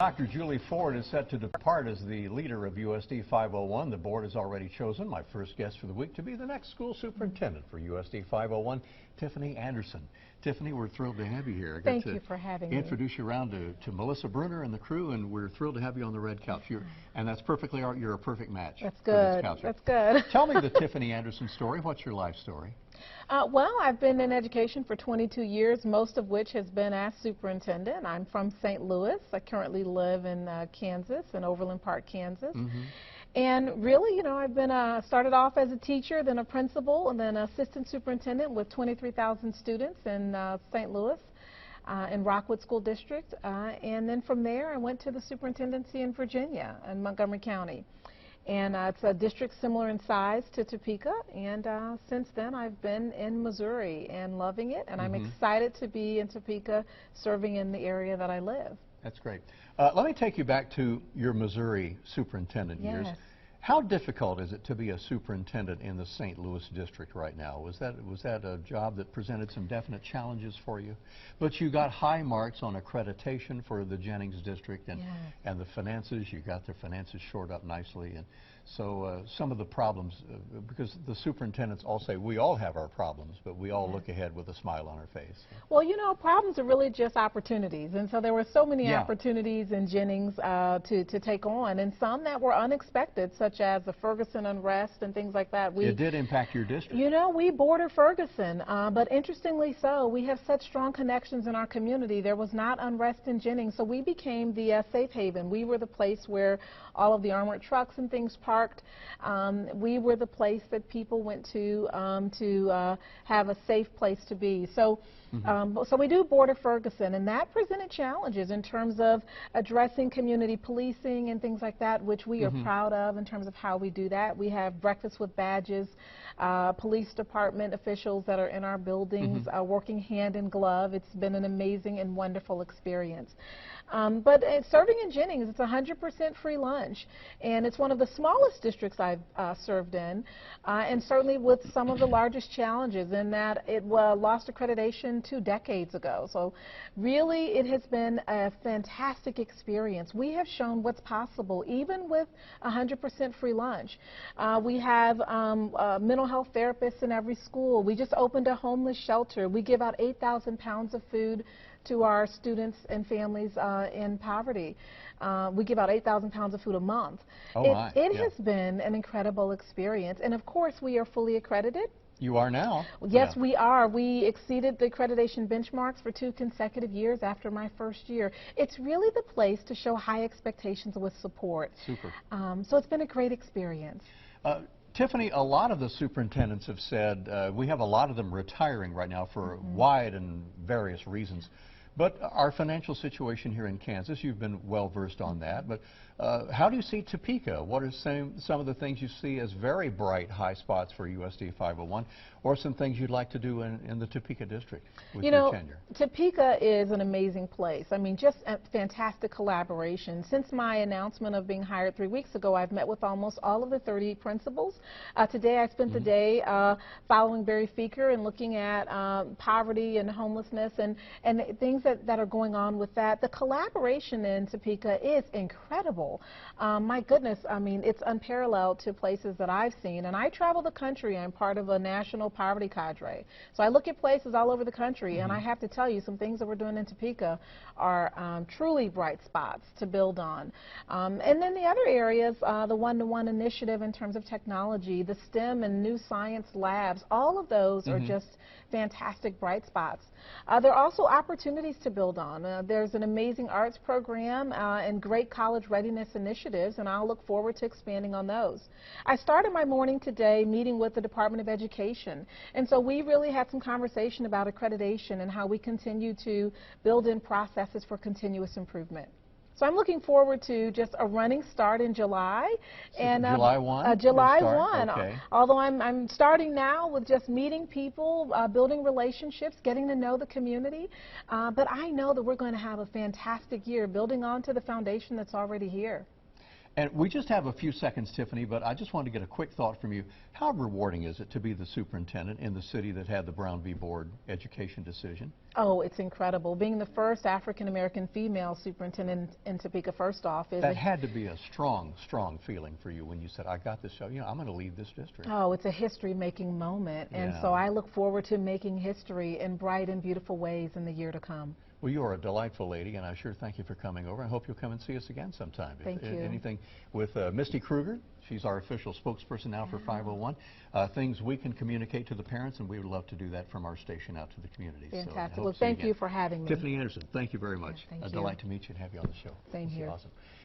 Dr. Julie Ford is set to depart as the leader of USD 501. The board has already chosen my first guest for the week to be the next school superintendent for USD 501, Tiffany Anderson. Tiffany, we're thrilled to have you here. Thank you for having me. Introduce you around to Melissa Bruner and the crew, and we're thrilled to have you on the red couch. And that's perfectly, you're a perfect match. That's good. That's good. Tell me the Tiffany Anderson story. What's your life story? Well, I've been in education for 22 years, most of which has been as superintendent. I'm from St. Louis. I currently live in Kansas, in Overland Park, Kansas. And really, you know, I've been started off as a teacher, then a principal, and then assistant superintendent with 23,000 students in St. Louis. In Rockwood School District, and then from there I went to the superintendency in Virginia in Montgomery County. And it's a district similar in size to Topeka, and since then I've been in Missouri and loving it, and I'm excited to be in Topeka serving in the area that I live. That's great. Let me take you back to your Missouri superintendent years. How difficult is it to be a superintendent in the St. Louis district right now? Was that a job that presented some definite challenges for you? But you got high marks on accreditation for the Jennings district, and the finances, you got the finances shored up nicely. And so some of the problems, because the superintendents all say we all have our problems, but we all look ahead with a smile on our face. Well, you know, problems are really just opportunities, and so there were so many opportunities in Jennings to take on, and some that were unexpected, such as the Ferguson unrest and things like that. It did impact your district. You know, we border Ferguson, but interestingly so, we have such strong connections in our community. There was not unrest in Jennings, so we became the safe haven. We were the place where all of the armored trucks and things parked. We were the place that people went to have a safe place to be. So, so we do border Ferguson, and that presented challenges in terms of addressing community policing and things like that, which we are proud of in terms of how we do that. We have breakfast with badges, police department officials that are in our buildings working hand in glove. It's been an amazing and wonderful experience. But serving in Jennings, it's 100% free lunch, and it's one of the smallest districts I've served in, and certainly with some of the largest challenges in that it lost accreditation 2 decades ago. So really it has been a fantastic experience. We have shown what's possible even with 100% free lunch. We have mental health therapists in every school. We just opened a homeless shelter. We give out 8,000 pounds of food to our students and families in poverty. We give out 8,000 pounds of food a month. It has been an incredible experience, and of course we are fully accredited. You are now. Yes, we are. We exceeded the accreditation benchmarks for 2 consecutive years after my first year. It's really the place to show high expectations with support. Super. So it's been a great experience. Tiffany, a lot of the superintendents have said, we have a lot of them retiring right now for wide and various reasons. But our financial situation here in Kansas, you've been well versed on that, but how do you see Topeka? What are some of the things you see as very bright high spots for USD 501, or some things you'd like to do in the Topeka district with your tenure? Topeka is an amazing place. I mean, just a fantastic collaboration. Since my announcement of being hired 3 weeks ago, I've met with almost all of the 30 principals. Today I spent the day following Barry Feaker and looking at poverty and homelessness and things that are going on with that. The collaboration in Topeka is incredible. My goodness, I mean, it's unparalleled to places that I've seen. And I travel the country. I'm part of a national poverty cadre. So I look at places all over the country, and I have to tell you, some things that we're doing in Topeka are truly bright spots to build on. And then the other areas, the one-to-one initiative in terms of technology, the STEM and new science labs, all of those are just fantastic bright spots. There are also opportunities to build on. There's an amazing arts program and great college readiness initiatives, and I'll look forward to expanding on those. I started my morning today meeting with the Department of Education, and so we really had some conversation about accreditation and how we continue to build in processes for continuous improvement. So I'm looking forward to just a running start in July. And July 1? July 1. Okay. Although I'm starting now with just meeting people, building relationships, getting to know the community. But I know that we're going to have a fantastic year building onto the foundation that's already here. And we just have a few seconds, Tiffany, but I just wanted to get a quick thought from you. How rewarding is it to be the superintendent in the city that had the Brown v. Board education decision? Oh, it's incredible. Being the first African-American female superintendent in Topeka, first off, is that had to be a strong, strong feeling for you when you said, I got this show, you know, I'm going to lead this district. Oh, it's a history-making moment, and Yeah. so I look forward to making history in bright and beautiful ways in the year to come. Well, you are a delightful lady, and I sure thank you for coming over. I hope you'll come and see us again sometime. Thank you. Anything with Misty Kruger, she's our official spokesperson now for 501. Things we can communicate to the parents, and we would love to do that from our station out to the community. Fantastic. So, Well, thank you for having me. Tiffany Anderson, thank you very much. Thank A you. delight to meet you and have you on the show. Same here. Awesome.